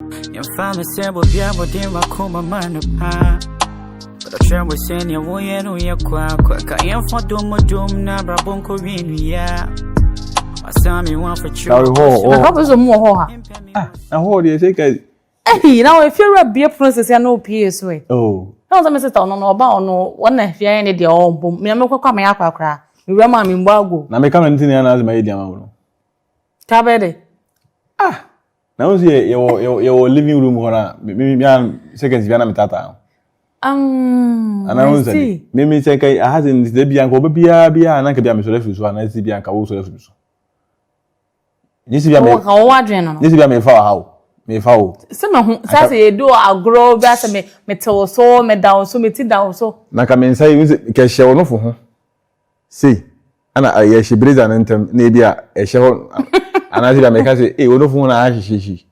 Your family said we'll be able to come a man apart. But I try with saying you won't know your quack. I am for doom, Nabra Bonko Rinia. I saw me one for you. I hope there's more. I hold you take a. Hey, now if you're a beer princess, you know PS way. Oh, no, the Mr. Town no about no one if you're any dear old boom. Me, I'm not coming up a cry. You remember me, Bago. now me come and as my idiom. Cabede. Now, see, your living room, maybe seconds, Viana Tata. And I was saying, maybe take a hasn't the Bianco, Bia, and I could be a Miss one, and see Bianca also. This is how Adrian. This is a how. Me foul. Some who say do a grow better me tell so me down so me sit down so. Naka say cash no for her. See, and she breathes an intem, maybe a show. And I make her say, eh, no phone, she.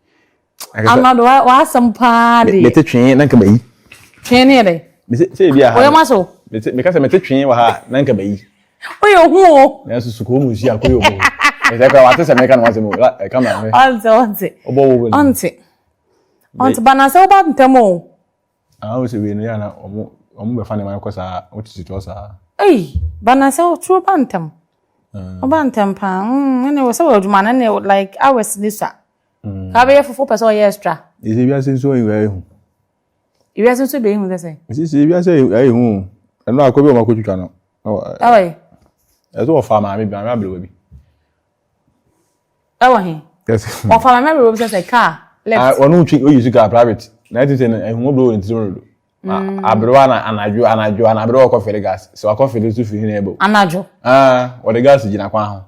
I'm not what some party. Let it train, Nanka Bay. Train here. Say, yeah, where am I so? Because I met a train with her, Nanka Bay. Oh, you who? There's a school, she are cool. If I was a American once more, I come on. Auntie. Auntie Banasa about Tamo. I was a winner, or finding my course, what is it was. Eh, Banasa, true bantam. A bantam pan, and it was so old man, and they would like ours this. Have you for 4 extra? Is it just so you? You hasn't to be who they say. This is if say, I won't. And now I could be my coach channel. Oh, as all farmer, maybe I'm able to. Oh, he. Yes. Or for my memory was just a car. Left. Or no trick, we used to go private. 19 and won't blow into the road. Abruana and I do and I broke off the gas, so I coffee to feel able. Anajo. What the gas is in a quaho.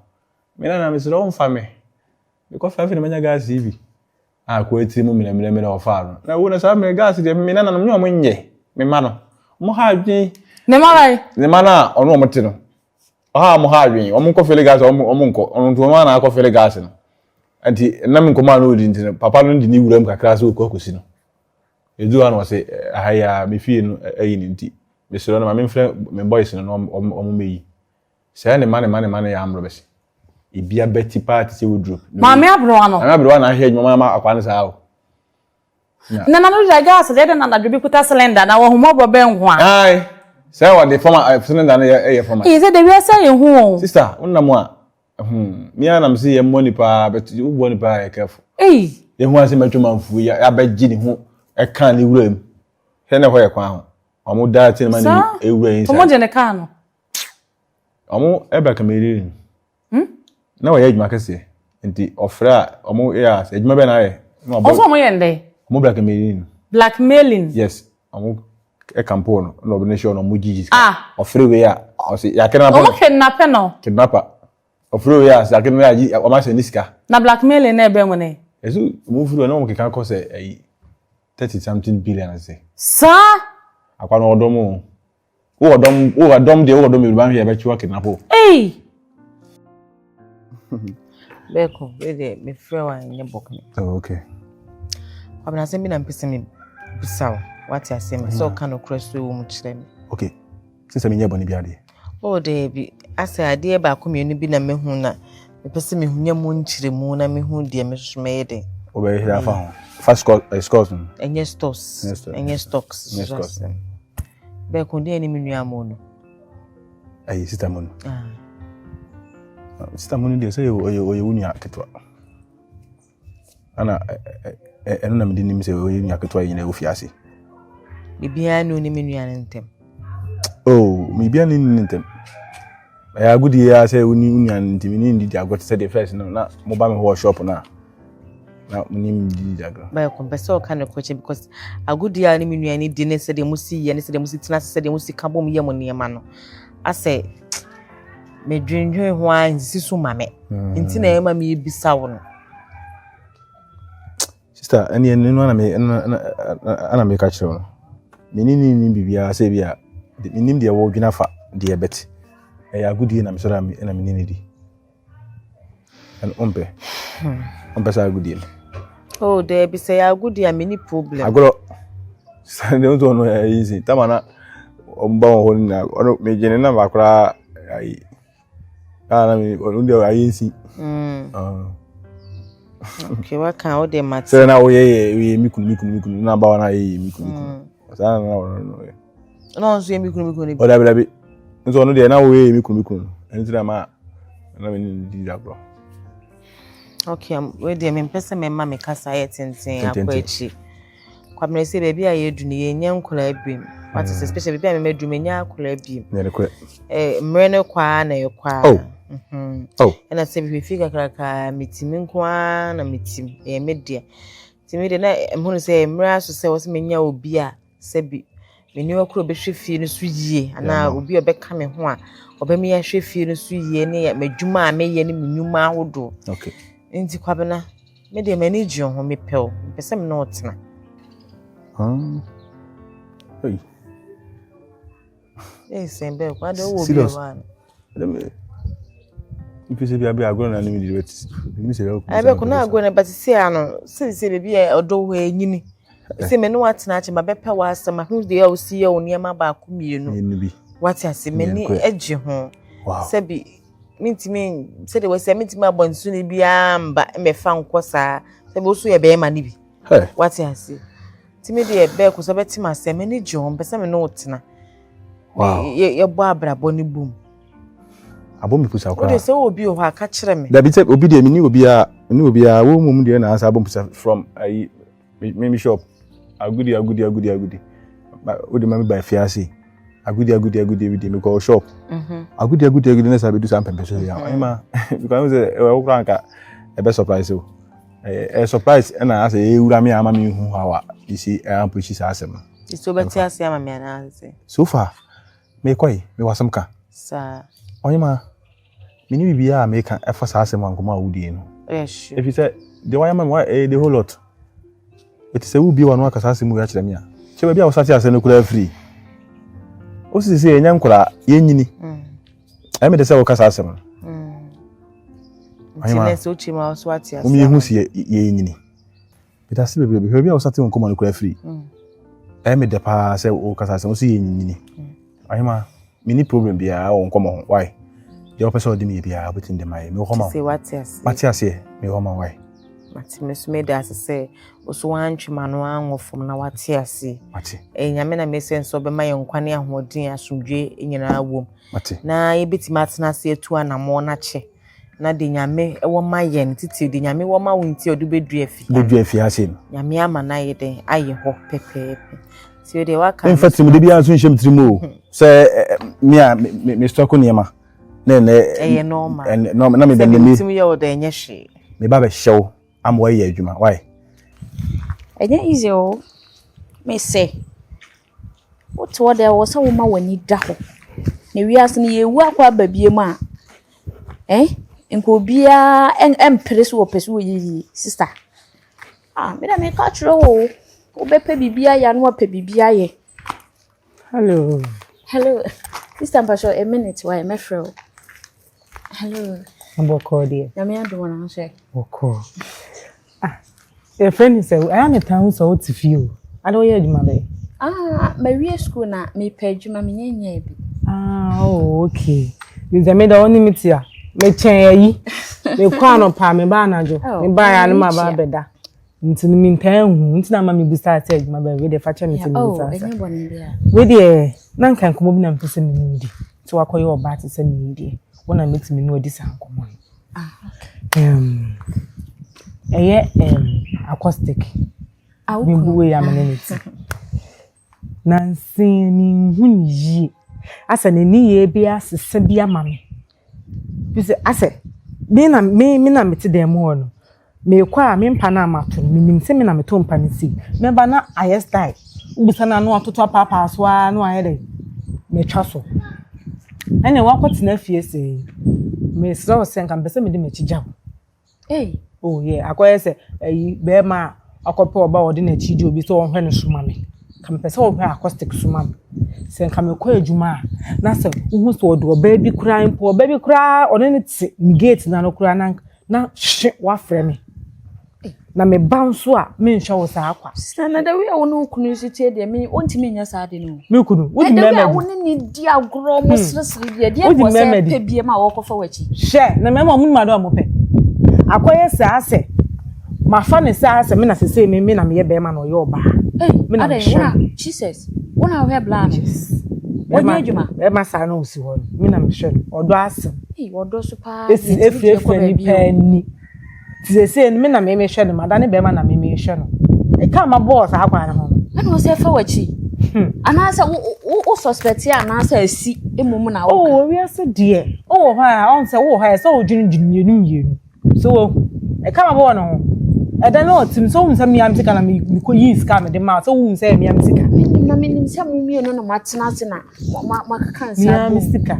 Mina is own family. Because I feel many gas easy. I quit him in a minute of farm. Now, when I saw my gas, the mina and no one ye, me manner. Mohadi. Nemai. The manner or no matino. Ah, Mohadi, or Munko gas or Munko, on to one I coffee gas. And the Namin command would into Papa the new room class will cocosino. You do want to say, I me feel a unity. Mr. My main friend, my boys and on me. Send the money, I'm rubbish. It be a Betty party, she would drop. Mamma Bruano. I'm everyone I heard your mamma upon us out. None of the gas, they don't have to put a cylinder, and our mobile bang one. Aye, so what the former cylinder air from Is it the real saying who? Sister, one. Me and I'm seeing money pa, but you want to buy a careful. Eh, they want to make you man for ya, I bet Ginny who a candy room. Henna where crown. I'm more that in money away. From what in the car. I'm more ever comedian. No, I age Marcus, and the offer or more airs, age maybe I. Also, my end day. More black comedian. Blackmailing. Yes, I'm a campaign, no nation or Mujis. Ah, or freeway. I say, I cannot kidnapper. Of freeway, I can wear a master Niska. Na blackmailing never money. As you move through a normal can cost a 30-something billion, I say. Sir? I can't order more. Oh, a dumb the old woman will here, but you are kidnapped. Eh. Beko, wait, me friend in your book. Oh, okay. I'm not saying I'm pissing me. So, what I say, so kind of cross to much them. Okay. Since I'm in your bonny biadi. Oh, Debbie, I say, I dear back community be a mehuna. The person who near munchi moon and me who dear Miss Maiden. Obey here, I found. First scores. And yes, stocks. And yes, stocks. Yes, stocks. Beko, the enemy near moon. Aye, Sister Moon. Sister Moon, they say, or you win your catwa. And I didn't say, oh, you are catwa in a fiasi. Maybe I know him. Oh, maybe I need them. I good year, say, we knew and did I got to say the first, no, not mobile shop now. Now, we need the by a compressor kind of question because a good year, I mean, any dinner said they must see, and said they must said they must see Cabo Yamon man. I say, me drink wine, Sisu Mame. Intina me be sour. Sister, any one I make a show. Meaning, be a savior. The name the award enough, dear Betty. A good year, I'm sure I'm in a minity. And Umpe. Umpe's a good deal. Oh, there be say a good deal, many problem. I go. I don't know easy. Tamana Umbo or me Jenna Macra. I mean, I see. Okay, what can all the matter? Say na we mikunu na ba na mikunu. Sa na no. No so mikunu. O da bi. Nso no de na we mikunu. Enti na ma na me ndi da bro. Okay, we dey me pese me ma me kasa yetenten akwachi. Kwamre say baby aye du ne yenye nkola abim. What is especially baby me medu menya akola abim. Ne de kwe. Mre ne kwa na ye kwa. Oh. And I say we figure kaka mitimi nkwa na mitim media. Timi de na emhunu say mra so say wo menya obi a sebi meni wakro be hwefie no so yie ana obi obeka me ho a obemi ya hwefie no so yie ne ya madwuma a meye ne menwuma ahodo. Okay. Nti kwabena me de mani gye ho me pew. Pese me no otena. Hey. Sembe kwa de wo bi wa. If you say be agro na me di wet. Me say go. I be ko na agro na but say ano say baby odo ho enyini. Say me no watena ache ma bepa wa asema hu de ya osi ya oniema ba ko mienu. Ni What ase me ni agye ho. Say bi mintimi say de we say mintimi abonsu ni bia mba me fa nko saa. Say be oso ye be ma ni bi. What ase. Timi de be ko so betima asem ni gye ho pese me no otena. Wow. Ye bo abrabo ni bum. Abom pusa kwa. Ode say obi o ha ka kire me. Da bi say obi de me ni obi a wo mum de na asa abom pusa from me shop. Agudi. Odi mami by fiase. Agudi we dey me call shop. Agudi na sabe do some pempe so ya. Ima because say e wo kran ka e be surprise o. Surprise na asa e wura me ama me hu hawa. You see am pushi sa asem. So beti ase ama me na say. So far me koi me wasam ka. Sa Oyima me ni bibia me ka e fa sa asem ankoma wudi no. Yes. If you say the why man the whole lot. It is a will be one work as I see me at them. She will be our such as a nuclear free. O si say young cola, yenny. I made the cell cassasam. I am so chima swat ya. Who see yenny. It has to be or something on common nuclear free. I made the pa say o cassasam see yenny. I am a mini problem be our own common. Why? The opposite of me be a bit in the my no home. Say what yes. Matias here, me home why. Matimus made as say, also one chimano ango from Nawatiasi. Mati. Yamena may send so be my unkwane and hodin as from J in your womb. Mati. Na a bit matina say 2 and a more nache. Na dinyame, a woman yen, titi, dinyame, woman winty or do be dreafy. Do dreafy as in. Yamiama na de, I hope pepe. So they were coming. In fact, me be answering him to move. Say, Mr. Konyama. Then, normal. And no, me to me or the Yashi. Me baba show. I'm way adwuma why enya easy o me say what there was a woman wani da ho na wiase ne yewu akwa babie mu a nko bia empere so opese wo yi sister me da me ka tro wo obepe bibia ya no ope bibia ye hello sister Mpasho a minute why me fro hello Mboko dear na me ado wana say Mboko your friend is I am a town so to feel. I don't hear you, mother. My school na me page ma me nyanya bi. Oh, okay. You the me the only meet here. Me chen yi. Me kwa no pa me ba na jo. Me ba ya no ma ba beda. Nti ni me ntan hu. Nti na ma me busa say ma ba we dey fa che me ti me busa. Oh, enye boni bia. We dey na nkan komo bi na mpese me ni di. Ti wakoye oba ti se me di. Wona meti me no odi san komo. Okay. Acoustic. We buwe ya maneneti. Nansi ni hunyi. Asa ni ye bi asese bi amame. Bise ase me na meti dem ho no. Me kwa me mpa na amato me nim se me na meto mpa ne si. Me ba na ayes die. Ubisa na no atoto papa so a no ayede. Me twa so. Ene wakotena fie se. Me so senka mpese me de me chija. Oh yeah, akoye se be ma akope oba ode na chiji obi so wonhwe ne suma me. Kam pese wo hwe acoustic suma me. Se kam ko adwuma na se wo so ode oba bi kura impo oba bi kura one ne ti gate na no kura na wa frɛ me. Na me bounce a me nhwe wo sa akwa. Na da we won kunu si tie de me wonti me nya sa de no. Me kunu, wo di me me won ni di agro mo sresre de ko se pe bie ma wo ko fa wachi. She na me mo ma do mo pe. Akoye se ase my fan is as a mina say me na me be man or your ba. Me na Jesus. One I wear blind. One adwuma. E ma sa na osi ho. Me na me hwe no. Odo asem. Odo so pa. Esi efre ni pani. Ti say me na me hwe no, madane be ma na me hwe no. E ka ma boss akwa na ho. Ana o se fa wachi. Ana sa wo suspect ya na sa asi emum na wo. Oh, we are so dear. Oh, ha, on say wo ha so odwinjinu yenu. So e ka ma bo no. E da no tim so unsa mi am sika na mi ko yi sika me de ma so unsa mi am sika. Na me nim se mu mi no na matena se na ma kaka nsa. Mi am sika.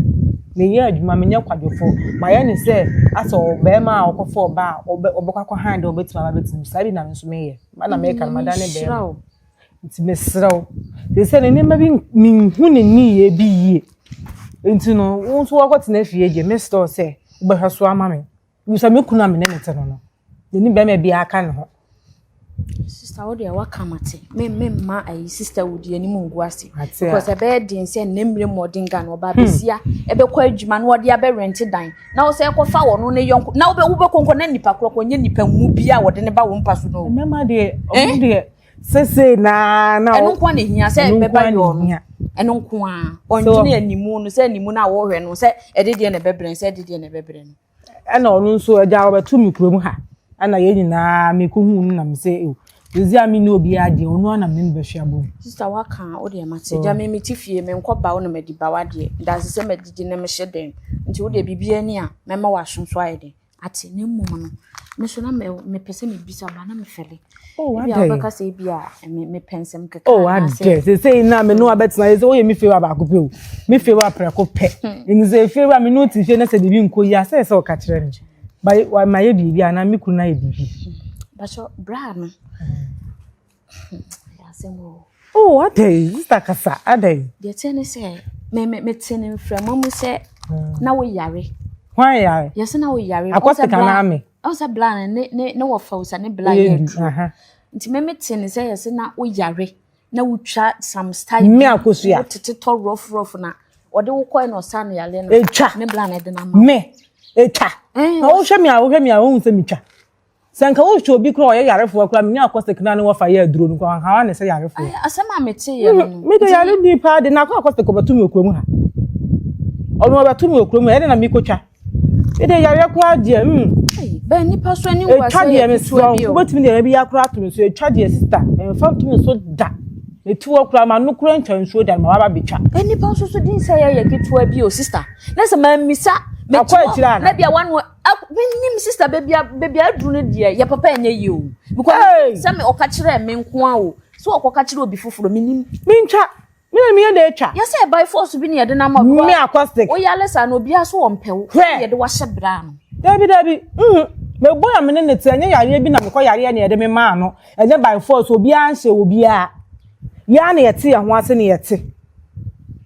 Me ye adwuma me nya kwadwofo. Ma ye ni se aso be ma okofo ba obekwa hand obetima ba betim. Sabi na nso me ye. Ma na me ka madane be. Nti mesraw. They say ne nema bi minhu ne ni ye bi yie. Nti no won so wakoti na fie je me store say ubehwaso ama me. Usa me kuna me ne nete no. Ni be me bi aka ne ho. Sister wo de waka mate. Me ma ayi sister wo de ani mungu ase. Because ebe de nse nemre modinga no ba besia ebe kwa adwuma no de abe rent dan. Na wo say kofa wo no ne yonko. Na wo be konko na nipa kroko nye nipa mu bia wo de ne ba wo mpaso no. Mema de omu de sese na eno kwa ne hia se beba yo no eno kwa onjine animu no se animu na wo hwe no se edede ne bebren se edede ne bebren no ana onu nso aja obetu mikrom ha ana ye nyina mekuhu na mse e ezi ami na obi ade onu ana me behwe abo sister waka o de mate ja me metifie me nkoba wo no mediba wade ndase se medidi ne me hyeden nti wo de bibia ni a mema wa hwonso ayede ate ne mmom no me so na me pese me bisa ba na me fele. Oh, what day? Because say bia me pensem kaka. Oh, what day? Say na me no abetina say o ye me fewa ba ko pe o. Me fewa preko pe. In say fewa me no ti fe na say bibi nko ya say o ka kire nje. Ba wa maye bibi ana me kunu na ye bibi. Ba so bra no. Ya semo. Oh, what day? Sister kasa, adai. De tene say me tene mframa mu say na wo yare. Why yare? Yes na wo yare. Akoste kana me. I was a blind ne wo fausa ne blind. Nti me tene say yes na wo yare. Na wo twa some style. Me akoso ya. Tete rough na. Ode wo koy no san yale no. Ne blind de na ma. Me. Etwa. Na wo hwe me a wo nse mitwa. Sanka wo hwe obi kro o ye yarefo akra me akoste kana ne wo fa ye aduro no kwa ha ne say yarefo. Asema mete ye no. Me de yare ni pa de na akoste ko batumi okromu ha. Ono batumi okromu e de na mi kotwa. E de yare kwa de be nipa so ani ngwa say e me so batumi de bi yakra atumi so e twa de sister e fa tumi so da e tuwo kra ma no kra ntwan so da ma ba betwa e nipa so so din say ye ketuwa bi o sister na se ma misa me kwa na bia wan nim sister baby adru ne de ye papa enye yi o because say me oka kire me nko a o so okoka kire obi foforo me nim me ntwa me na me de twa ye say by force bi ne de na ma me acoustic o ya lesa na obi aso wo mpewo ye de wa hye bra no Dabi me boy am ne nete anya yare bi na me ko yare ne ye de me ma no enye by force obi an hye obi a ya na yete ye ho ase ne yete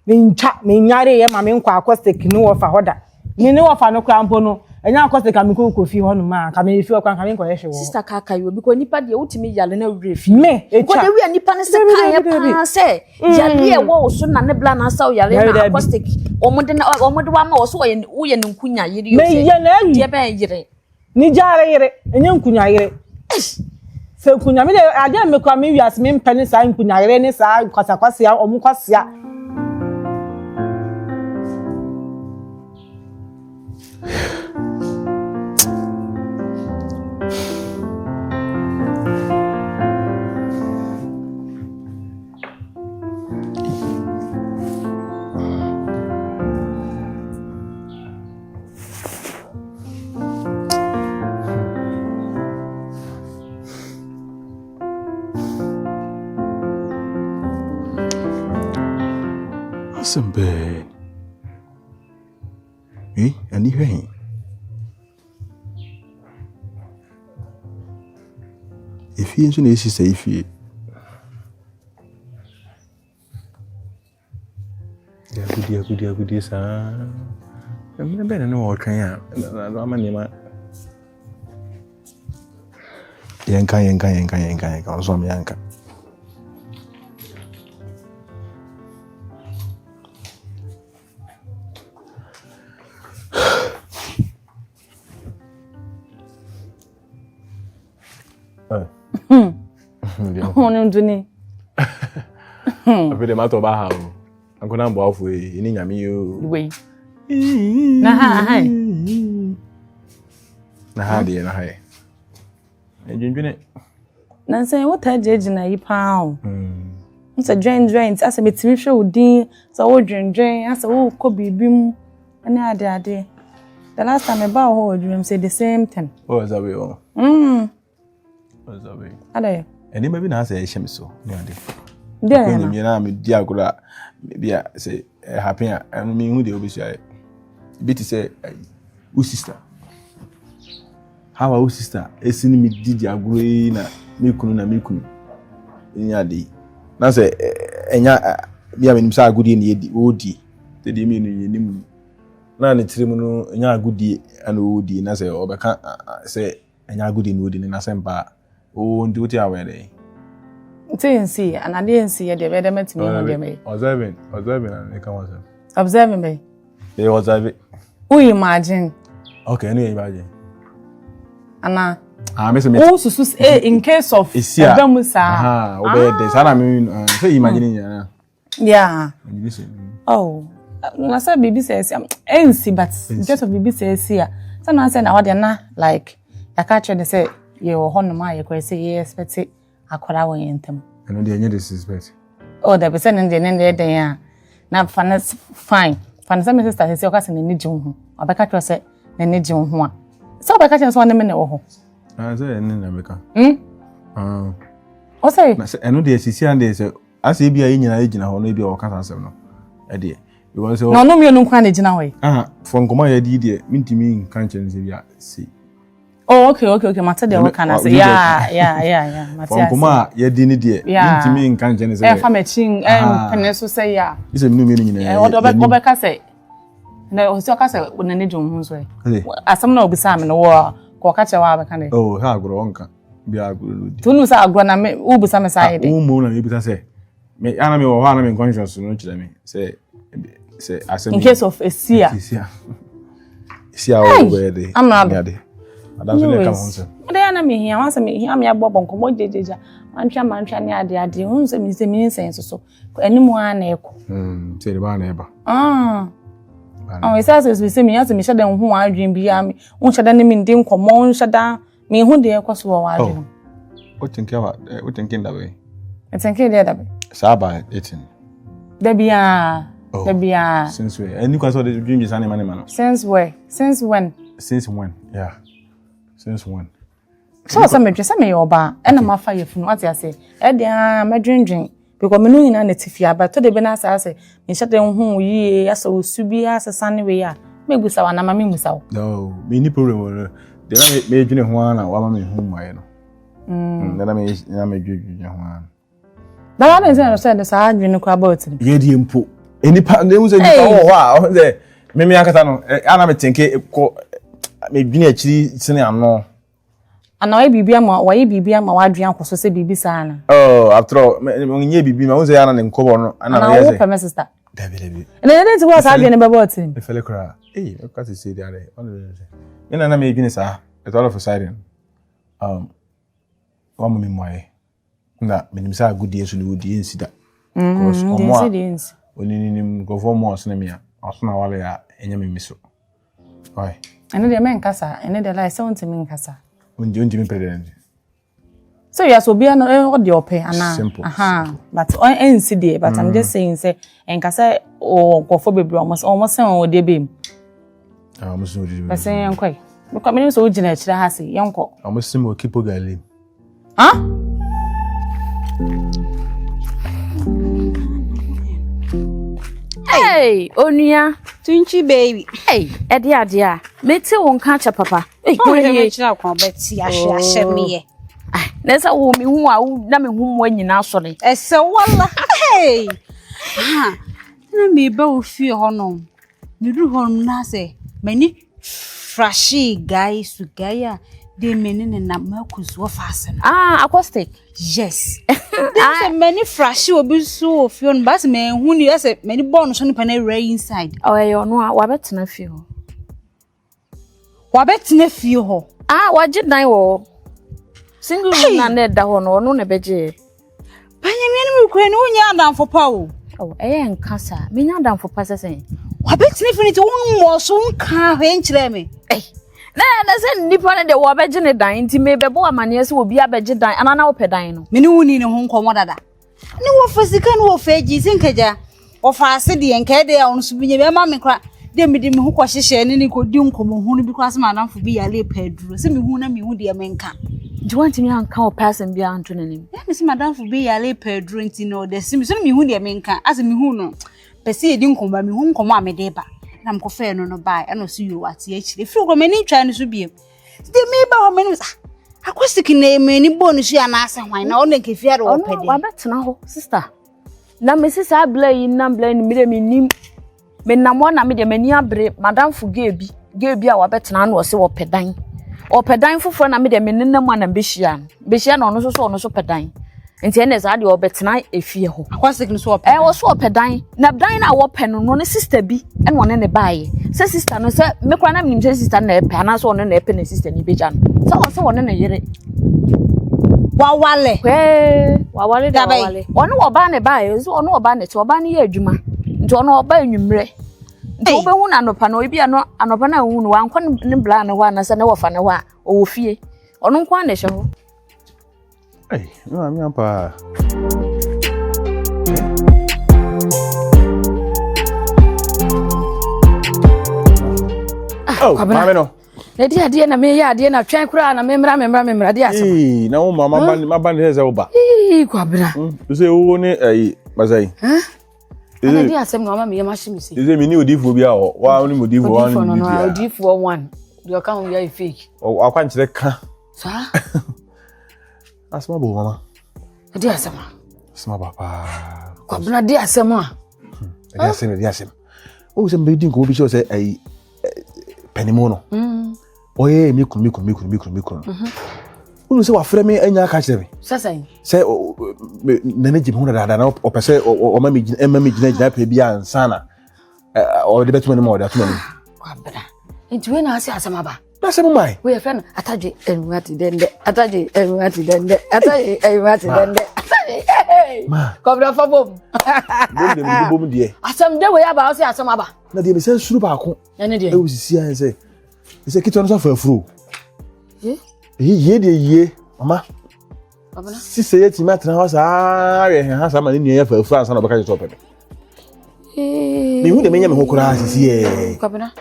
me ntwa me nyare ye ma me nkwa acoustic no wo fa hoda me ne wo fa no kra mpo no enya acoustic am ko fi ho no ma ka me fi okwan ka me ko ye hye wo sister kaka yo bi ko nipa de utimi yale na wure fi me ko de wi nipa ne se kan ye pa se yale e wo so na ne bla na sa yale na acoustic omode wa ma wo so wo ye ne nkunya yiri yo me ye na de ba yire ni jare yire enye nkunya yire se nkunya me de ade me kwa me wiase me mpane sa nkunya yire ne sa kwasa ya omu kwasa Somebody. And you ain't. If you ain't say if you. Good, sir. I'm better know what can I'm a name. Yanka, also Yanka. hono nduni afede mato ba ha o ankona mbo afo e ni nyame yo we na ha na ha de na ha edwendwene na say what ajeji na yi pa o nsa dwen asa metimi hwe odin sa wo dwen asa wo kɔ bibim ana ade the last time I bought her dream say the same thing. Oh, is that way? Oh. What is that way? Ade. And maybe na say shame so. No ade. There. When me na me di agora maybe say happy and me who dey obi say bit say who sister. How our sister esini me di agora na me kunu. Nya ade. Na say enya bia me nim say agodi na yedi odi. Te dey me no yenim. Na ne tiri mu no nya agudi ana odi na say obeka say enya agudi na odi na say mpa o ndi uti awere nti and I didn't see the better met me on them observing and can was observing me they observe who imagine okay anyway imagine ana me say oh susus in case of Bemusa obey this ana me say imagine yeah oh na say baby says NC but just of baby says here so na say na what na like I catch you say you honor my you say yes expect akwara won yentem I know dey any disrespect oh the person in the ya na fanas fine fanas my sister say o ka say na ni ji ho obeka tro say na ni ji ho a so obeka tro say na me na wo ho say ni na meka o say na say eno dey sisi and dey say ase bia nyina agina ho no bia o ka asem no e dey because say no me no kwa na gina ho from koma ya di dey mintimi kan chen say bia see. Oh, okay. Matter the work and say, yeah. From Kuma, you didn't dear. To me in Kanjan, say, if I'm a ching, Penesu say, yeah. It's a new meaning. What Obeka say? No, so Cassa when I need your home's way. As some no be Sam in the war, or catch a while, can oh, how grown be a good. Tunus are grown and Ubu some side. Moon and you say, may enemy or one in conscience to know me. Say, in case of a seer. See how where I'm not. That's when they come home, sir. But I am here. Once I'm here, I'm a bob on commode. Mantra, ade. Who say me say so. Any more an echo. Say the one ever. Oh, it says we say me as me shut down who I dream be me. Won't shut down me dim come on shut down. Me who dey cause war. What think you what thinking that way? I think it that way. Saba eating. There be Since where? Any cause of the dream is any man. Since where? Since when? Since when? Yeah. Since when? So some just me oba and I'm fire fun what you say. E dey my dream because me no ina na tifia but to the be na say me shade hu yi asa osubi asa sane we ya me gusa wa na ma me musa. No, me ni problem dey na me dwene ho ana wa ma me hu mai no. Na me dwene ho ana. Da na say the sa dwene ko about it. Ye die mpo. Enipa dem say nipa wo ho a say me akata no ana me tinke ko me dwene akiri sene ano. Ana wa bibia ma wa adwan kwaso se bibi sa na. Oh, after all, me nye bibi ma wo say ana ne nkobo no ana na ye say. Ana wo sister. Dabi. Na ne ti wa sa adwene be about him. E fele kra. Eh, o ka say there. Me na me dwene sa. It all of a sudden. Wa mo me moye. Na me nim sa agudie so ne wodi ensida. Because omo onini go for more so na me a. Aso na wale ya enya me miso. Why? Ene de men kasa, ene de like say won't me kasa. Unji me president. So yes, obi an what the ope ana. Simple. But on NCD, but I'm just saying say en kasa o go for bebre almost say on dey be. Almost no dey. But say enkwai. Because me so ugina kira ha say yenko. Almost sim o kipo galim. Hey, Onia, Tunchi baby. Hey, Edia, mete won catch papa. Hey, Oh, you chira kwa beti ahye me. Nessa wo me hu a na me hu mo nyina so ne. Ese wala. Hey. Na me ba ofi ho no. Me ru ho na se mani frashi guy su guy de menene na makus wo fase no. Acoustic. Yes. There's a many frashi obi so ofi on bas me hu ni ese many born so ni pa na right inside. Oh, you no wa betena fi ho. Wa betena fi ho. Wa je dan wo. Single room na na da ho no no na beje. Panyamia no kura no nya adamfo pa o. Oh, nka sa. Me nya adamfo pa sesen. Wa betini finiti won mo so nka hwe nkyere me. Na se nipa ne de wo beje ne dan nti me bebo amane se obi abeje dan anana wo pedan no. Me ne woni ne ho nkomo dada. Ne wo fasika ne wo faji sinkaja. Wo fa ase de nka de ya ono so binye be ma me kra. De me ho kwa hyehye ne ko di nkomo hu no bi kwa se madamfo bi ya le peduro. Se me hu na me hu de me nka. Do you want me anka o person bi anto nanim? Ya me se madamfo bi ya le peduro nti no de se me so me hu de me nka. Ase me hu no. Pese e di nkomo me hu nkomo a me de ba. Na mko fe no bai ana so yo ate akire firi ko mani twa no so biem de me ba ho mani akwasiki na me ni bonu so ya na ase hwan na ono nke fiare wo pede wa betena ho sister na me sisa abla yi na bla ni me nim me na mo na me de mani abre madam fu gebi a wa betena na o se wo pedan foforo na me de me nenam na behia na ono so pedan nti ene za de obetena efie ho akwasik no so opedan wo so opedan na dan na wo pe no ne sister bi ene won ne baaye se sister no se me kwa na minim se sister na epe ana so won na epe na sister ni beja no so won na yere wawale da wawale ono wo ba ne baaye so ono wo ba ne te wo ba ne ye adwuma nti ono wo ba enwumre nti wo be hu na anopa no obi ano anopa na hu no wankwa ne bla ne ho ana se ne wo fa ne ho a wo fie ono nkwa na hye ho. Hey, no, I'm not. Oh, mama no. Na dia na me ya dia na twan kura na memra dia asem. Eh, na wo mama ban heze oba. Eh, kwabra. You say wo ne bazai. Ana dia asem na mama me ma shimi si. You say me ni odifo bi a ho. Wa ni modifo wa ni bi. No, odifo one. You can we are fake. O akwa nkyere ka. Sa? Asma bo mama. Dia asem. Asma papa. Kwabra dia asem a. Dia asem. O se me din ko bi so say penimono. Oye mi kunu. Unu se wa frɛ me anya ka kyerɛ me. Sasan. Se na ne jim hu na na o pese o ma me gina pe bia ansana. O de betu me mo de atuma ni. Kwabra. Nti we na ase asem aba. Na se mo mai. We friend ataje enwati dende. Ataje enwati dende. Ma. Kwabra fa bom. Bom de. Asem de we aba o se asem aba. Na de me se suru ba ko. Na ne de. E wo sisi an se. Ise kitwa no so fa afuro. Ye Ye mama. Kwabra. Sisi ye ti matena ho sa we ha sa ma ne nua ya fa afuro ansa na baka je to pepe. Me hu de me nya me ho kura sisi ye. Kwabra.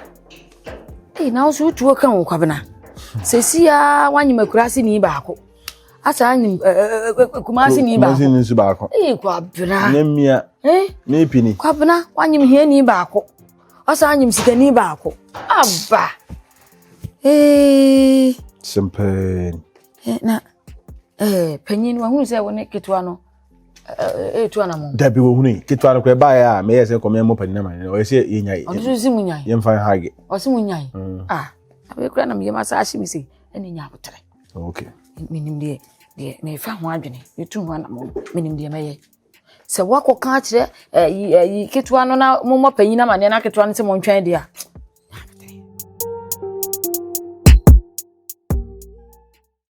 Na o so tuo kan wo kwabna. Sesi ya wanyima kurasi ni ba ko. Asa anyim kumasi ni ba ko. Kumasi ni su ba ko. Kwabna. Nyamia. Me pini. Kwabna wanyim hie ni ba ko. Asa anyim sika ni ba ko. Aba. Simple. Na panyin wa hu se woni ketwa no. Etu ana mo. Dabi wo hu ni ketwa no ko ba ya me yese ko me mo panyin ma. O yese yenyai. O so simu nyai. Yem fa hage. O simu nyai. Abe kura na me yema sa ahimi se ene nya abotre. Okay. Minim de na fa ho adwene. Etu ho ana mo. Minim de meye. Se wako ka kire yi ketwa no na mo panyin na ma ne na ketwa no se mo ntwan de a.